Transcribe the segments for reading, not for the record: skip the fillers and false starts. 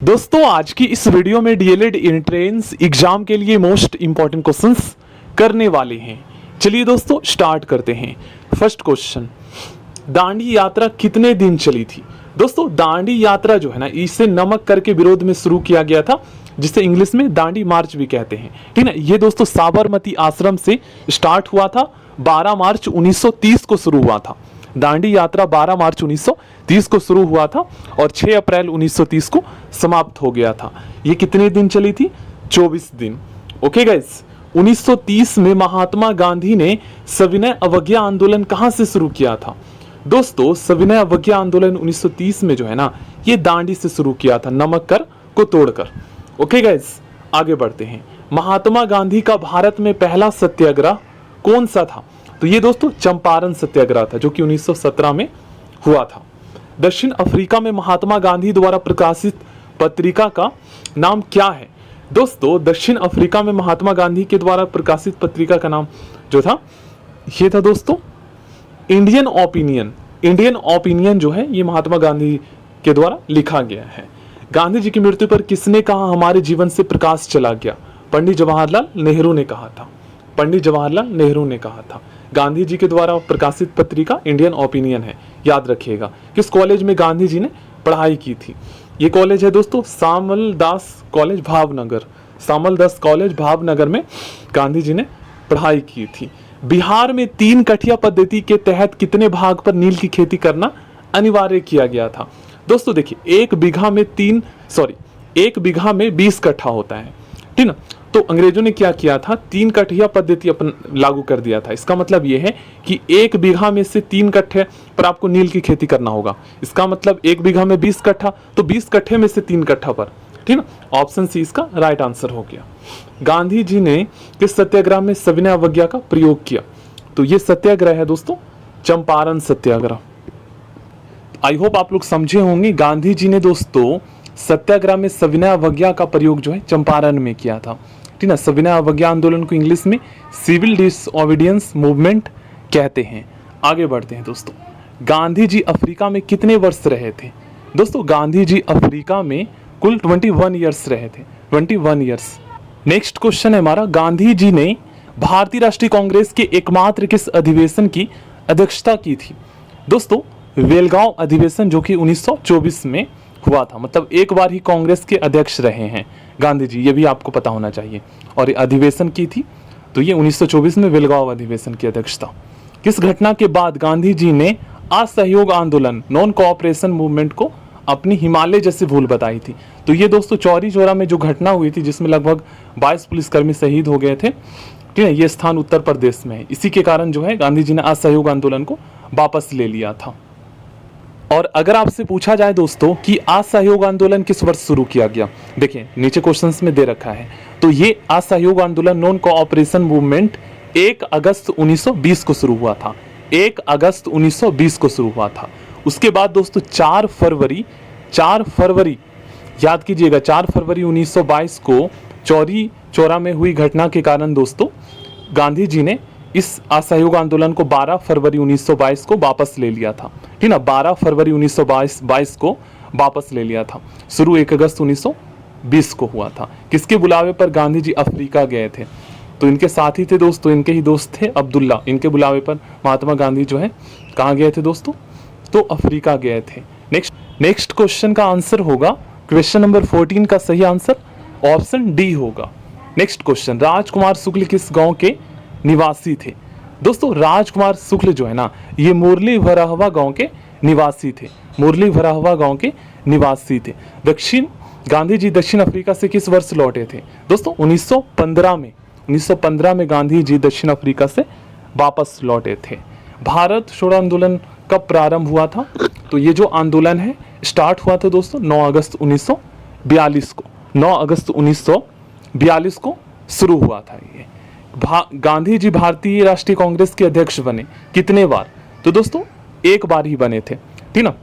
दोस्तों आज की इस वीडियो में डीएलएड एंट्रेंस एग्जाम के लिए मोस्ट इंपॉर्टेंट क्वेश्चंस करने वाले हैं। चलिए दोस्तों स्टार्ट करते हैं। फर्स्ट क्वेश्चन, दांडी यात्रा कितने दिन चली थी? दोस्तों दांडी यात्रा जो है ना, इसे नमक कर के विरोध में शुरू किया गया था, जिसे इंग्लिश में दांडी मार्च भी कहते हैं। ठीक है, ये दोस्तों साबरमती आश्रम से स्टार्ट हुआ था। 12 मार्च 1930 को शुरू हुआ था। दांडी यात्रा 12 मार्च 1930 को शुरू हुआ था और 6 अप्रैल 1930 को समाप्त हो गया था। ये कितने दिन चली थी? 24 दिन। ओके गाइस, 1930 में महात्मा गांधी ने सविनय अवज्ञा आंदोलन कहां से शुरू किया था? दोस्तों सविनय अवज्ञा आंदोलन 1930 में जो है ना, ये दांडी से शुरू किया था, नमक कर को तोड़कर। ओके गाइस, आगे बढ़ते हैं। महात्मा गांधी का भारत में पहला सत्याग्रह कौन सा था? तो ये दोस्तों चंपारण सत्याग्रह था, जो कि 1917 में हुआ था। दक्षिण अफ्रीका में महात्मा गांधी द्वारा प्रकाशित पत्रिका का नाम क्या है? दोस्तों दक्षिण अफ्रीका में महात्मा गांधी के द्वारा प्रकाशित पत्रिका का नाम जो था, ये था दोस्तों इंडियन ओपिनियन। इंडियन ओपिनियन जो है, ये महात्मा गांधी के द्वारा लिखा गया है। गांधी जी की मृत्यु पर किसने कहा हमारे जीवन से प्रकाश चला गया? पंडित जवाहरलाल नेहरू ने कहा था। पंडित जवाहरलाल नेहरू ने कहा था। गांधी जी के द्वारा प्रकाशित पत्रिका इंडियन ओपिनियन है, याद रखिएगा। किस कॉलेज में गांधी जी ने पढ़ाई की थी? ये कॉलेज है दोस्तों सामल दास कॉलेज भावनगर। सामल दास कॉलेज भावनगर में गांधी जी ने पढ़ाई की थी। बिहार में 3 कठिया पद्धति के तहत कितने भाग पर नील की खेती करना अनिवार्य किया गया था? दोस्तों देखिए, 1 बीघा में 20 कट्ठा होता है, ठीक ना। तो अंग्रेजों ने क्या किया था? 3 कठिया पद्धति अपन लागू कर दिया था। इसका मतलब यह है कि 1 बीघा में से 3 कट्ठे पर आपको नील की खेती करना होगा। इसका मतलब 1 बीघा में 20 कट्ठा, तो 20 कट्ठे में से 3 कट्ठा पर, ठीक ना। ऑप्शन सी इसका राइट आंसर हो गया। गांधी जी ने किस सत्याग्रह में सविनय अवज्ञा का प्रयोग किया? तो ये सत्याग्रह है दोस्तों चंपारण सत्याग्रह। आई होप आप लोग समझे होंगे। गांधी जी ने दोस्तों सत्याग्रह में सविनय अवज्ञा का प्रयोग जो है चंपारण में किया था, ठीक ना। सविनय अवज्ञा आंदोलन को इंग्लिश में सिविल डिसओबीडियंस मूवमेंट कहते हैं। आगे बढ़ते हैं दोस्तों। गांधी जी अफ्रीका में कितने वर्ष रहे थे? दोस्तों गांधी जी अफ्रीका में कुल 21 ईयर्स रहे थे, 21 ईयर्स। नेक्स्ट क्वेश्चन है हमारा, गांधी जी ने भारतीय राष्ट्रीय कांग्रेस के एकमात्र किस अधिवेशन की अध्यक्षता की थी? दोस्तों बेलगांव अधिवेशन, जो कि 1924 में हुआ था। मतलब एक बार ही कांग्रेस के अध्यक्ष रहे हैं गांधी जी, ये भी आपको पता होना चाहिए। और अधिवेशन की थी तो ये 1924 में बेलगांव अधिवेशन की अध्यक्षता। किस घटना के बाद गांधी जी ने असहयोग आंदोलन नॉन कोऑपरेशन मूवमेंट को अपनी हिमालय जैसी भूल बताई थी? तो ये दोस्तों चौरी चौरा में जो घटना हुई थी, जिसमें लगभग 22 पुलिसकर्मी शहीद हो गए थे, ठीक है। ये स्थान उत्तर प्रदेश में है। इसी के कारण जो है गांधी जी ने असहयोग आंदोलन को वापस ले लिया था। और अगर आपसे पूछा जाए दोस्तों कि असहयोग आंदोलन किस वर्ष शुरू किया गया, देखिए नीचे क्वेश्चंस में दे रखा है। तो ये असहयोग आंदोलन नॉन कोऑपरेशन मूवमेंट 1 अगस्त 1920 को शुरू हुआ था। 1 अगस्त 1920 को शुरू हुआ था। उसके बाद दोस्तों 4 फरवरी याद कीजिएगा, 4 फरवरी 1922 को चौरी चौरा में हुई घटना के कारण दोस्तों गांधी जी ने इस असहयोग आंदोलन को 12 फरवरी 1922 को वापस ले लिया था, ठीक ना। 12 फरवरी 1922 को वापस ले लिया था। शुरू 1 अगस्त 1920 को हुआ था। किसके बुलावे पर गांधी जी अफ्रीका गए थे? तो इनके साथी थे दोस्तों, इनके ही दोस्त थे अब्दुल्ला। इनके बुलावे पर महात्मा गांधी जो है कहाँ गए थे दोस्तों? तो अफ्रीका गए थे। नेक्स्ट क्वेश्चन का आंसर होगा, क्वेश्चन नंबर 14 का सही आंसर ऑप्शन डी होगा। नेक्स्ट क्वेश्चन, राजकुमार शुक्ल किस गांव के निवासी थे? दोस्तों राजकुमार शुक्ल जो है ना, ये मुरली भराहवा गांव के निवासी थे। मुरली भराहवा गांव के निवासी थे। गांधी जी दक्षिण अफ्रीका से किस वर्ष लौटे थे? दोस्तों 1915 में गांधी जी दक्षिण अफ्रीका से वापस लौटे थे। भारत छोड़ो आंदोलन कब प्रारंभ हुआ था? तो ये जो आंदोलन है स्टार्ट हुआ था दोस्तों 9 अगस्त 1942 को। 9 अगस्त 1942 को शुरू हुआ था ये। गांधी जी भारतीय राष्ट्रीय कांग्रेस के अध्यक्ष बने कितने बार? तो दोस्तों 1 बार ही बने थे, ठीक ना,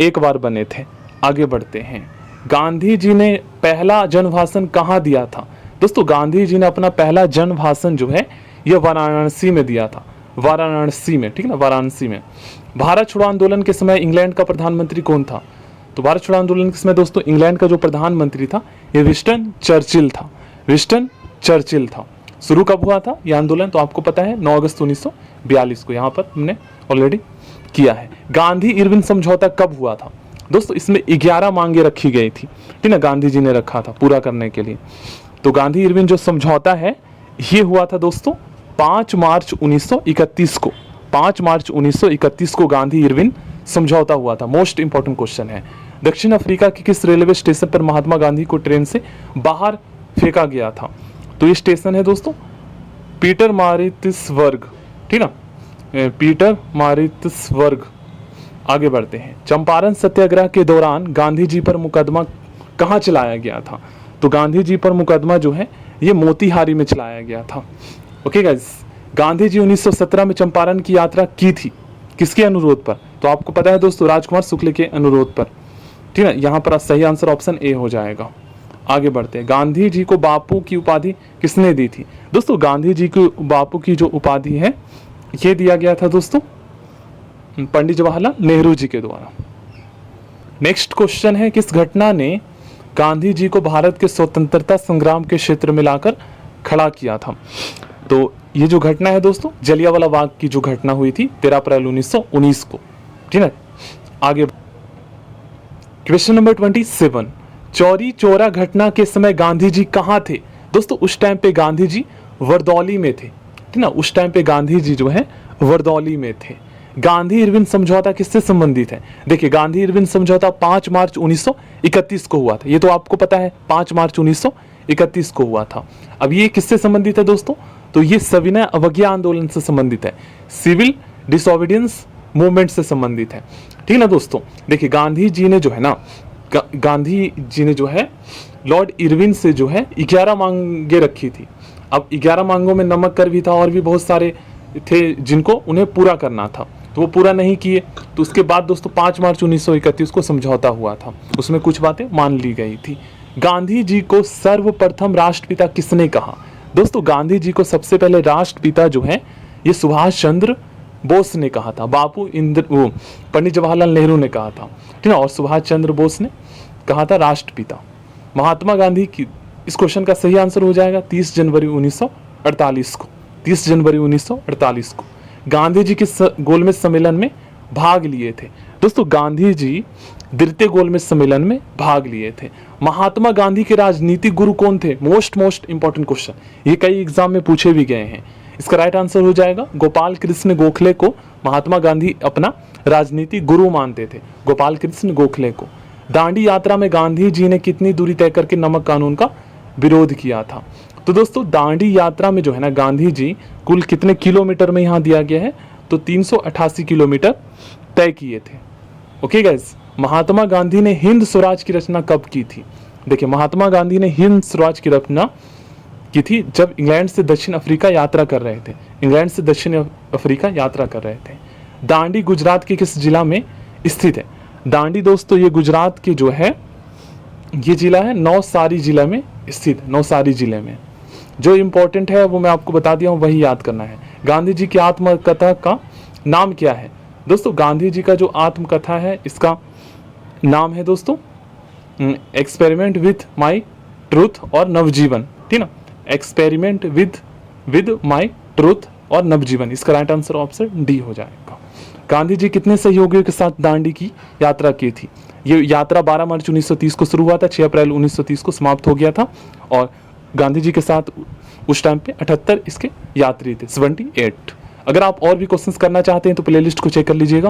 1 बार बने थे। आगे बढ़ते हैं। गांधी जी ने पहला जन भाषण कहाँ दिया था? दोस्तों गांधी जी ने अपना पहला जन भाषण जो है यह वाराणसी में दिया था। वाराणसी में, ठीक ना, वाराणसी में। भारत छोड़ो आंदोलन के समय इंग्लैंड का प्रधानमंत्री कौन था? तो भारत छोड़ो आंदोलन किसमें दोस्तों, इंग्लैंड का जो प्रधानमंत्री था ये विंस्टन चर्चिल था, विंस्टन चर्चिल था। शुरू कब हुआ था ये आंदोलन, तो आपको पता है 9 अगस्त 1942 को, यहाँ पर हमने ऑलरेडी किया है। गांधी इरविन समझौता कब हुआ था दोस्तों, इसमें 11 मांगे रखी गई थी, ठीक है, गांधी जी ने रखा था पूरा करने के लिए। तो गांधी इरविन जो समझौता है ये हुआ था दोस्तों 5 मार्च 1931 को, 5 मार्च 1931 को गांधी इरविन समझौता हुआ था। मोस्ट इंपॉर्टेंट क्वेश्चन है, दक्षिण अफ्रीका के किस रेलवे स्टेशन पर महात्मा गांधी को ट्रेन से बाहर फेंका गया था, तो ये स्टेशन है दोस्तों पीटरमारित्सबर्ग, ठीक ना, पीटरमारित्सबर्ग। आगे बढ़ते हैं, चंपारण सत्याग्रह के दौरान गांधी जी पर मुकदमा कहाँ चलाया गया था, तो गांधी जी पर मुकदमा जो है ये मोतीहारी में चलाया गया था। ओके गाइस, गांधी जी 1917 में चंपारण की यात्रा की थी, किसके अनुरोध पर, तो आपको पता है दोस्तों राजकुमार शुक्ल के अनुरोध पर, ठीक है, यहाँ पर सही आंसर ऑप्शन ए हो जाएगा। आगे बढ़ते हैं, गांधी जी को बापू की उपाधि किसने दी थी, दोस्तों गांधी जी को बापू की जो उपाधि है ये दिया गया था दोस्तों पंडित जवाहरलाल नेहरू जी के द्वारा। नेक्स्ट क्वेश्चन है, किस घटना ने गांधी जी को भारत के स्वतंत्रता संग्राम के क्षेत्र में लाकर खड़ा किया था, तो ये जो घटना है दोस्तों जलियांवाला बाग की जो घटना हुई थी 13 अप्रैल 1919 को, ठीक है। आगे क्वेश्चन नंबर 27, चौरी चौरा घटना के समय गांधी जी कहाँ थे, दोस्तों उस टाइम पे गांधी जी वरदौली में थे, ठीक ना, उस टाइम पे गांधी जी जो है वरदौली में थे। गांधी इरविन समझौता किससे संबंधित है, देखिए गांधी इरविन समझौता 5 मार्च 1931 को हुआ था, ये तो आपको पता है 5 मार्च 1931 को हुआ था। अब ये किससे संबंधित है दोस्तों, तो ये सविनय अवज्ञा आंदोलन से संबंधित है, सिविल डिसोबीडियंस मूवमेंट से संबंधित है, ठीक ना दोस्तों। देखिए गांधी जी ने जो है ना, गांधी जी ने जो है लॉर्ड इरविन से जो है 11 मांगे रखी थी। अब 11 मांगों में नमक कर भी था और भी बहुत सारे थे जिनको उन्हें पूरा करना था, तो वो पूरा नहीं किए, तो उसके बाद दोस्तों 5 मार्च 1931 को समझौता हुआ था, उसमें कुछ बातें मान ली गई थी। गांधी जी को सर्वप्रथम राष्ट्रपिता किसने कहा, दोस्तों गांधी जी को सबसे पहले राष्ट्रपिता जो है ये सुभाष चंद्र बोस ने कहा था, वो पंडित जवाहरलाल नेहरू ने कहा था, ठीक है, और सुभाष चंद्र बोस ने कहा था राष्ट्रपिता। महात्मा गांधी की, इस क्वेश्चन का सही आंसर हो जाएगा 30 जनवरी 1948 को, 30 जनवरी 1948 को। गांधी जी किस गोलमेज सम्मेलन में भाग लिए थे, दोस्तों गांधी जी द्वितीय गोलमेज सम्मेलन में भाग लिए थे। महात्मा गांधी के राजनीतिक गुरु कौन थे, मोस्ट इंपॉर्टेंट क्वेश्चन, ये कई एग्जाम में पूछे भी गए हैं। इसका राइट आंसर हो जाएगा गोपाल कृष्ण गोखले को महात्मा गांधी अपना राजनीतिक गुरु मानते थे, गोपाल कृष्ण गोखले को। दांडी यात्रा में गांधी जी ने कितनी दूरी तय करके नमक कानून का विरोध किया था, तो दोस्तों दांडी यात्रा में जो है ना गांधी जी कुल कितने किलोमीटर में यहाँ दिया गया है, तो 388 किलोमीटर तय किए थे। ओके गाइस, महात्मा गांधी ने हिंद स्वराज की रचना कब की थी, देखिए महात्मा गांधी ने हिंद स्वराज की रचना की थी जब इंग्लैंड से दक्षिण अफ्रीका यात्रा कर रहे थे, इंग्लैंड से दक्षिण अफ्रीका यात्रा कर रहे थे। दांडी गुजरात के किस जिला में स्थित है, दांडी दोस्तों ये गुजरात के जो है ये जिला है नवसारी जिला में स्थित, नवसारी जिले में। जो इम्पोर्टेंट है वो मैं आपको बता दिया हूँ, वही याद करना है। गांधी जी की आत्मकथा का नाम क्या है, दोस्तों गांधी जी का जो आत्मकथा है इसका नाम है दोस्तों एक्सपेरिमेंट विथ माई ट्रूथ और नवजीवन, ठीक ना, एक्सपेरिमेंट विद माई ट्रूथ और नवजीवन। इसका राइट आंसर ऑप्शन डी हो जाएगा। गांधी जी कितने सहयोगियों के साथ दांडी की यात्रा की थी, ये यात्रा 12 मार्च 1930 को शुरू हुआ था, 6 अप्रैल 1930 को समाप्त हो गया था, और गांधी जी के साथ उस टाइम पे 78 इसके यात्री थे, 78। अगर आप और भी क्वेश्चंस करना चाहते हैं तो प्लेलिस्ट को चेक कर लीजिएगा।